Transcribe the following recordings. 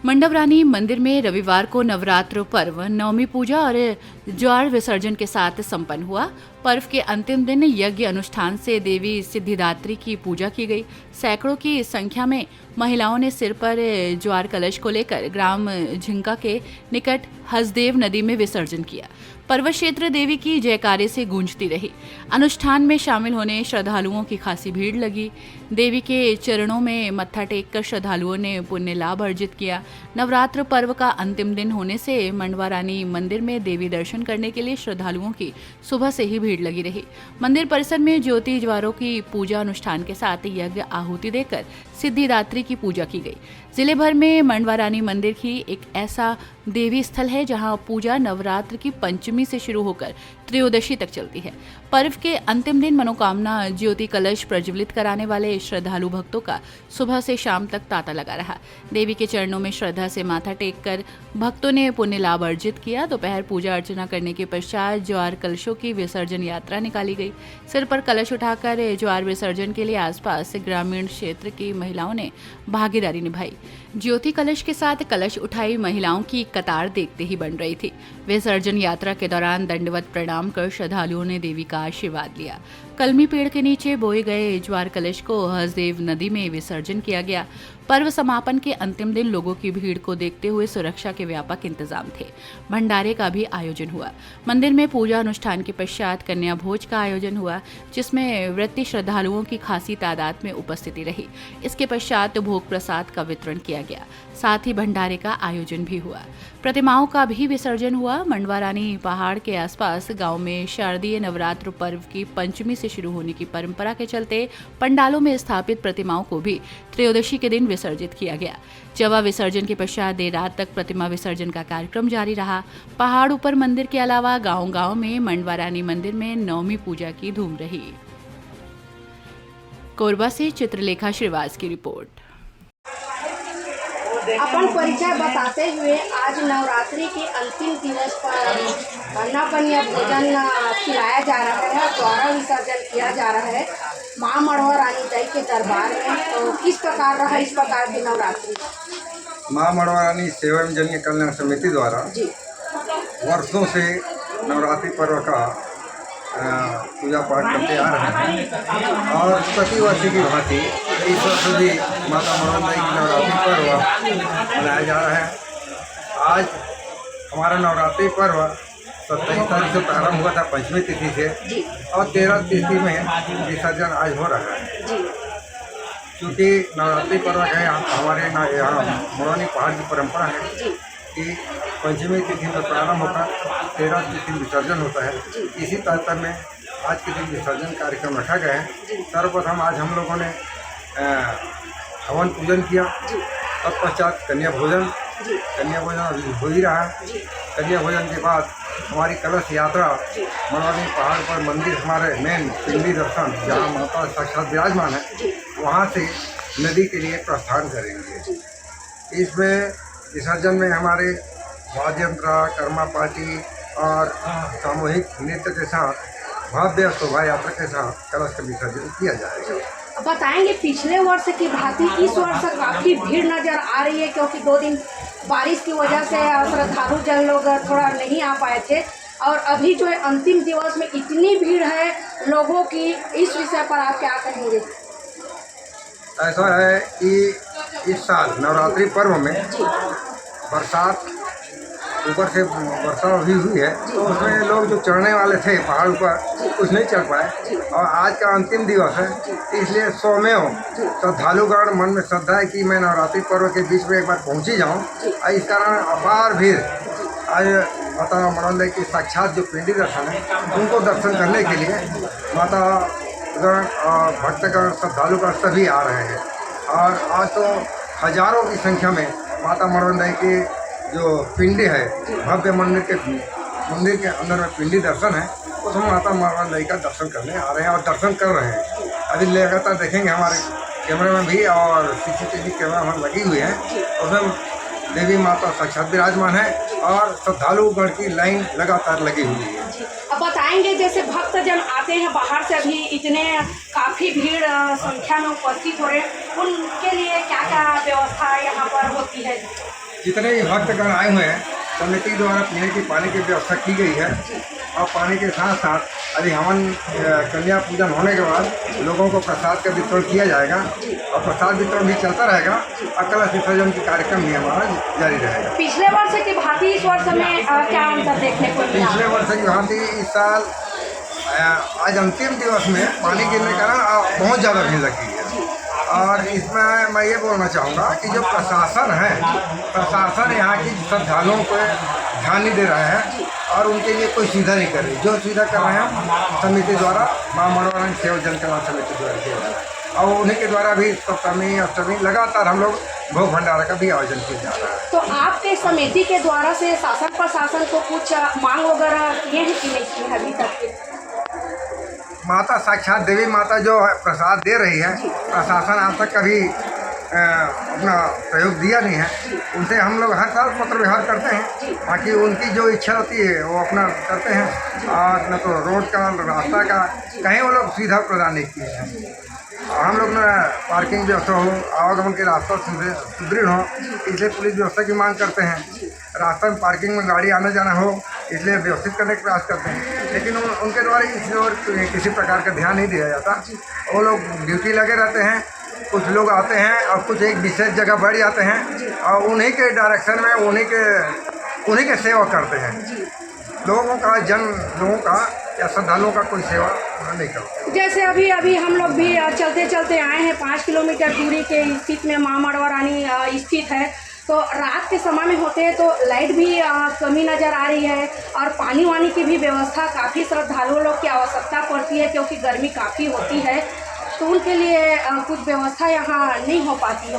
मंडप रानी मंदिर में रविवार को नवरात्र पर्व नवमी पूजा और ज्वार विसर्जन के साथ संपन्न हुआ। पर्व के अंतिम दिन यज्ञ अनुष्ठान से देवी सिद्धिदात्री की पूजा की गई। सैकड़ों की संख्या में महिलाओं ने सिर पर ज्वार कलश को लेकर ग्राम झिंका के निकट हसदेव नदी में विसर्जन किया। पर्वत क्षेत्र देवी की जयकारे से गूंजती रही। अनुष्ठान में शामिल होने श्रद्धालुओं की खासी भीड़ लगी। देवी के चरणों में मत्था टेककर श्रद्धालुओं ने पुण्य लाभ अर्जित किया। नवरात्र पर्व का अंतिम दिन होने से मंडवा रानी मंदिर में देवी दर्शन करने के लिए श्रद्धालुओं की सुबह से ही भीड़ लगी रही। मंदिर परिसर में ज्योति ज्वारों की पूजा अनुष्ठान के साथ यज्ञ आहुति देकर सिद्धिदात्री की पूजा की गई। जिले भर में मंडवा रानी मंदिर ही एक ऐसा देवी स्थल है जहां पूजा नवरात्र की पंचमी से शुरू होकर त्रयोदशी तक चलती है। पर्व के अंतिम दिन मनोकामना ज्योति कलश प्रज्वलित कराने वाले श्रद्धालु भक्तों का सुबह से शाम तक तांता लगा रहा। देवी के चरणों में श्रद्धा से माथा टेककर भक्तों ने पुण्य लाभ अर्जित किया। दोपहर पूजा अर्चना करने के पश्चात ज्वार कलशों की विसर्जन यात्रा निकाली गई। सिर पर कलश उठाकर ज्वार विसर्जन के लिए आसपास ग्रामीण क्षेत्र की महिलाओं ने भागीदारी निभाई। ज्योति कलश के साथ कलश उठाई महिलाओं की कतार देखते ही बन रही थी। विसर्जन यात्रा के दौरान दंडवत प्रणाम कर श्रद्धालुओं ने देवी का आशीर्वाद लिया। कलमी पेड़ के नीचे बोए गए ज्वार कलश को हसदेव नदी में विसर्जन किया गया। पर्व समापन के अंतिम दिन लोगों की भीड़ को देखते हुए सुरक्षा के व्यापक इंतजाम थे। भंडारे का भी आयोजन हुआ। मंदिर में पूजा अनुष्ठान के पश्चात कन्या भोज का आयोजन हुआ, जिसमें व्रती श्रद्धालुओं की खासी तादाद में उपस्थिति रही। इसके पश्चात भोग प्रसाद का वितरण किया गया, साथ ही भंडारे का आयोजन भी हुआ। प्रतिमाओं का भी विसर्जन हुआ। मंडवा रानी पहाड़ के आसपास गांव में शारदीय नवरात्र पर्व की पंचमी से शुरू होने की परंपरा के चलते पंडालों में स्थापित प्रतिमाओं को भी त्रयोदशी के दिन विसर्जित किया गया। जवा विसर्जन के पश्चात देर रात तक प्रतिमा विसर्जन का कार्यक्रम जारी रहा। पहाड़ ऊपर मंदिर के अलावा गांव-गांव में मंडवा रानी मंदिर में नवमी पूजा की धूम रही। कोरबा से चित्रलेखा श्रीवास की रिपोर्ट। अपन परिचय बताते हुए आज नवरात्रि के अंतिम दिवस पर बन्ना बनिया भोजन खिलाया जा रहा है, द्वारा विसर्जन किया जा रहा है माँ मड़वा रानी दाई के दरबार में। तो किस प्रकार रहा इस प्रकार की नवरात्रि? माँ मड़वा रानी सेवा एवं जन कल्याण समिति द्वारा जी वर्षों से नवरात्रि पर्व का पूजा पाठ करते आ रहे हैं और प्रति वर्ष की भांति इस वर्ष भी माता मड़वा दाई की नवरात्रि पर्व मनाया जा रहा है। आज हमारा नवरात्रि पर्व 27 तारीख से प्रारंभ हुआ था पंचमी तिथि से और 13 तिथि में विसर्जन आज हो रहा है। क्योंकि नवरात्रि पर्व है हमारे यहाँ मड़वानी पहाड़ की परंपरा है कि पंचमी तिथि में प्रारंभ होकर 13 तिथि विसर्जन होता है। इसी तात्पर्य में आज के दिन विसर्जन कार्यक्रम रखा गया है। सर्वप्रथम आज हम लोगों ने हवन पूजन किया, तत्पश्चात कन्या भोजन अभी हो ही रहा है। कन्या भोजन के बाद हमारी कलश यात्रा मड़वानी पहाड़ पर मंदिर हमारे मेन पिंडी दर्शन जहाँ माता साक्षात विराजमान है वहाँ से नदी के लिए प्रस्थान करेंगे। इसमें विसर्जन में हमारे वाद्य यंत्र, कर्मा पार्टी और सामूहिक नृत्य के साथ भव्य शोभा यात्रा के साथ कलश का विसर्जन किया जाएगा। बताएंगे पिछले वर्ष की भांति इस वर्ष काफ़ी भीड़ नजर आ रही है, क्योंकि 2 दिन बारिश की वजह से श्रद्धालु जन लोग थोड़ा नहीं आ पाए थे और अभी जो है अंतिम दिवस में इतनी भीड़ है लोगों की, इस विषय पर आप क्या कहेंगे? ऐसा है कि इस साल नवरात्रि पर्व में बरसात ऊपर से वर्षा भी हुई है तो उसमें लोग जो चढ़ने वाले थे पहाड़ पर कुछ नहीं चढ़ पाए और आज का अंतिम दिवस है, इसलिए सौम्यों श्रद्धालुगण मन में श्रद्धा है कि मैं नवरात्रि पर्व के बीच में एक बार पहुंच ही जाऊँ। इस कारण अपार भीड़ आज माता मड़वा दाई की साक्षात जो पिंडी दर्शन है उनको दर्शन करने के लिए माता गण भक्तगण श्रद्धालुगण सभी आ रहे हैं और आज तो हजारों की संख्या में माता मड़वा दाई की जो पिंडी है भव्य मंदिर के अंदर में पिंडी दर्शन है उसमें माता मड़वा दाई का दर्शन करने आ रहे हैं और दर्शन कर रहे हैं। अभी लगातार देखेंगे हमारे कैमरे में भी और CCTV कैमरा वहाँ लगी हुई है, उसमें देवी माता साक्षात विराजमान है और श्रद्धालुगण की लाइन लगातार लगी हुई है। अब बताएंगे जैसे भक्तजन आते हैं बाहर से, अभी इतने काफ़ी भीड़ संख्या में उपस्थित हो रहे हैं, उनके लिए क्या क्या व्यवस्था यहाँ पर होती है? जितने भी भक्तगण आए हुए हैं समिति द्वारा पीने की पानी की व्यवस्था की गई है। और पानी के साथ साथ अभी हवन कन्या पूजन होने के बाद लोगों को प्रसाद का वितरण किया जाएगा और प्रसाद वितरण भी चलता रहेगा और कलश विसर्जन की कार्यक्रम भी हमारा जारी रहेगा। पिछले वर्ष की भांति इस वर्ष में क्या अंतर देखने को मिला? पिछले वर्ष की भांति इस साल आज अंतिम दिवस में पानी गिरने के कारण बहुत ज़्यादा भीड़ लगी है। और इसमें मैं ये बोलना चाहूँगा कि जो प्रशासन है, प्रशासन यहाँ की श्रद्धालुओं को ध्यान नहीं दे रहा है और उनके लिए कोई सुविधा नहीं कर रही। जो सुविधा कर रहे हैं समिति द्वारा, माँ मनोरंजन सेवा जन कल्याण समिति द्वारा किया जा रहा है और उन्हीं के द्वारा भी सप्तमी अष्टमी लगातार हम लोग भोग भंडारा का भी आयोजन किया जा रहा है। तो आपके समिति के द्वारा से शासन प्रशासन को कुछ मांग वगैरह किए हैं कि नहीं किए हैं अभी तक? माता साक्षात देवी माता जो है प्रसाद दे रही है, प्रशासन आज तक कभी अपना सहयोग दिया नहीं है। उनसे हम लोग हर साल पत्र व्यवहार करते हैं, बाकी उनकी जो इच्छा होती है वो अपना करते हैं। और न तो रोड का रास्ता का कहीं वो लोग सुविधा प्रदान नहीं किए हैं। हम लोग ना पार्किंग व्यवस्था हो, आवागमन के रास्ता सुदृढ़ हो, इसलिए पुलिस व्यवस्था की मांग करते हैं। रास्ता में पार्किंग में गाड़ी आना जाना हो, इसलिए व्यवस्थित करने का प्रयास करते हैं। लेकिन उनके द्वारा इस ओर किसी प्रकार का ध्यान नहीं दिया जाता। वो लोग ड्यूटी लगे रहते हैं, कुछ लोग आते हैं और कुछ एक विशेष जगह बैठ जाते हैं और उन्हीं के डायरेक्शन में उन्हीं के सेवा करते हैं। लोगों का या श्रद्धालुओं का कोई सेवा नहीं करते। जैसे अभी हम लोग भी चलते चलते आए हैं, 5 किलोमीटर दूरी के स्थित में माँ मड़वा रानी स्थित है। तो रात के समय में होते हैं तो लाइट भी कमी नज़र आ रही है और पानी वानी की भी व्यवस्था काफ़ी श्रद्धालुओं लोग की आवश्यकता पड़ती है क्योंकि गर्मी काफ़ी होती है। तो उनके लिए कुछ व्यवस्था यहाँ नहीं हो पाती है।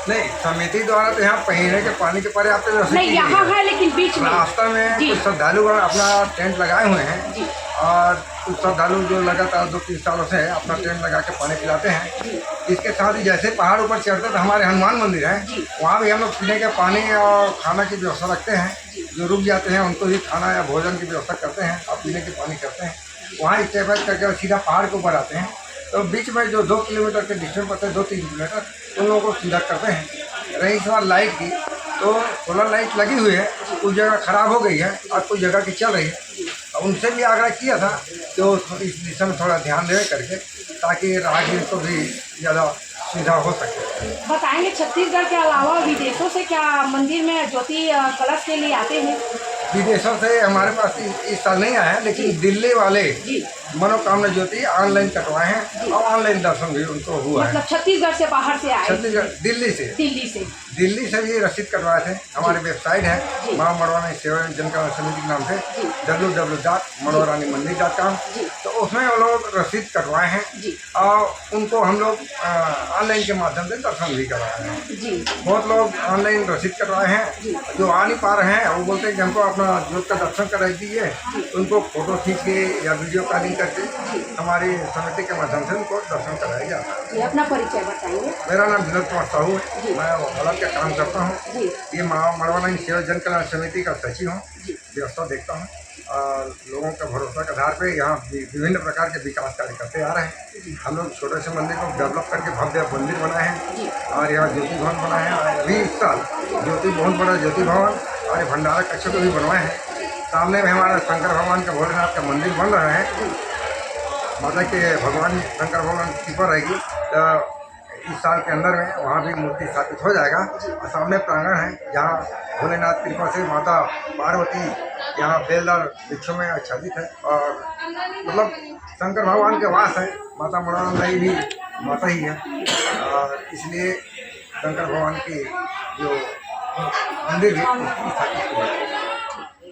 नहीं, समिति द्वारा तो यहाँ पीने के पानी के पर्याप्त व्यवस्था नहीं यहाँ है, लेकिन बीच में रास्ता में कुछ श्रद्धालु अपना टेंट लगाए हुए हैं और कुछ श्रद्धालु जो लगातार 2-3 सालों से अपना टेंट लगा के पानी पिलाते हैं। इसके साथ ही जैसे पहाड़ ऊपर चढ़ते तो हमारे हनुमान मंदिर है, वहाँ भी हम लोग पीने के पानी और खाना की व्यवस्था रखते हैं। जो रुक जाते हैं उनको भी खाना या भोजन की व्यवस्था करते हैं और पीने के पानी करते हैं। वहाँ स्टेबल करके सीधा पहाड़ के ऊपर आते हैं। तो बीच में जो 2 किलोमीटर के डिस्टेंस पड़ते हैं, 2-3 किलोमीटर, उन लोगों को सीधा करते हैं। रही सवाल लाइट की, तो सोलर लाइट लगी हुई है, कुछ जगह ख़राब हो गई है और कुछ जगह की चल रही है। उनसे भी आग्रह किया था तो इस दिशा में थोड़ा ध्यान दे करके ताकि राहगीर को भी ज़्यादा सुविधा हो सके। बताएंगे छत्तीसगढ़ के अलावा विदेशों से क्या मंदिर में ज्योति कलश के लिए आते हैं? विदेशों से हमारे पास इस साल नहीं आया है, लेकिन दिल्ली वाले मनोकामना ज्योति ऑनलाइन कटवाए हैं और ऑनलाइन दर्शन भी उनको हुआ है। मतलब छत्तीसगढ़ से बाहर से आए? छत्तीसगढ़, दिल्ली से भी रसीद कटवाए थे। हमारे वेबसाइट है माँ मनोरानी सेवा जन कल्याण समिति के नाम से www.मनोरानीमंदिर.com। तो उसमें वो लोग रसीद कटवाए हैं और उनको हम लोग ऑनलाइन के माध्यम से दर्शन भी करवाए हैं। बहुत लोग ऑनलाइन रसीद कटवाए हैं, जो आ नहीं पा रहे हैं वो बोलते हैं कि हमको अपना ज्योत का दर्शन कराई दीजिए। उनको फोटो खींच के या वीडियो कॉलिंग करके हमारी समिति के माध्यम से उनको दर्शन कराया जाता है। अपना परिचय बताएंगे। मेरा नाम विनोद कुमार साहू है, मैं वकालत का काम करता हूँ। ये माँ मनोरानी सेवा जन कल्याण समिति का सचिव हूँ, व्यवस्था देखता हूँ और लोगों का भरोसा के आधार पे यहाँ विभिन्न प्रकार के विकास कार्य करते आ रहे हैं। हम लोग छोटे से मंदिर को डेवलप करके भव्य मंदिर बनाए हैं और यहाँ ज्योति भवन बनाए हैं। और अभी इस साल बहुत बड़ा ज्योति भवन और भंडारा कक्ष को भी बनवाए हैं। सामने में हमारा शंकर भगवान का भोलेनाथ का मंदिर बन रहा है। माता के भगवान शंकर भगवान की कृपा रहेगी तो इस साल के अंदर में वहाँ भी मूर्ति स्थापित हो जाएगा। और सामने प्रांगण है जहाँ भोलेनाथ कृपा से माता पार्वती यहाँ बेलदार वृक्षों में आच्छादित है और मतलब शंकर भगवान के वास है। माता मनोरानी भी माता ही है और इसलिए शंकर भगवान की जो मंदिर है स्थापित किया है।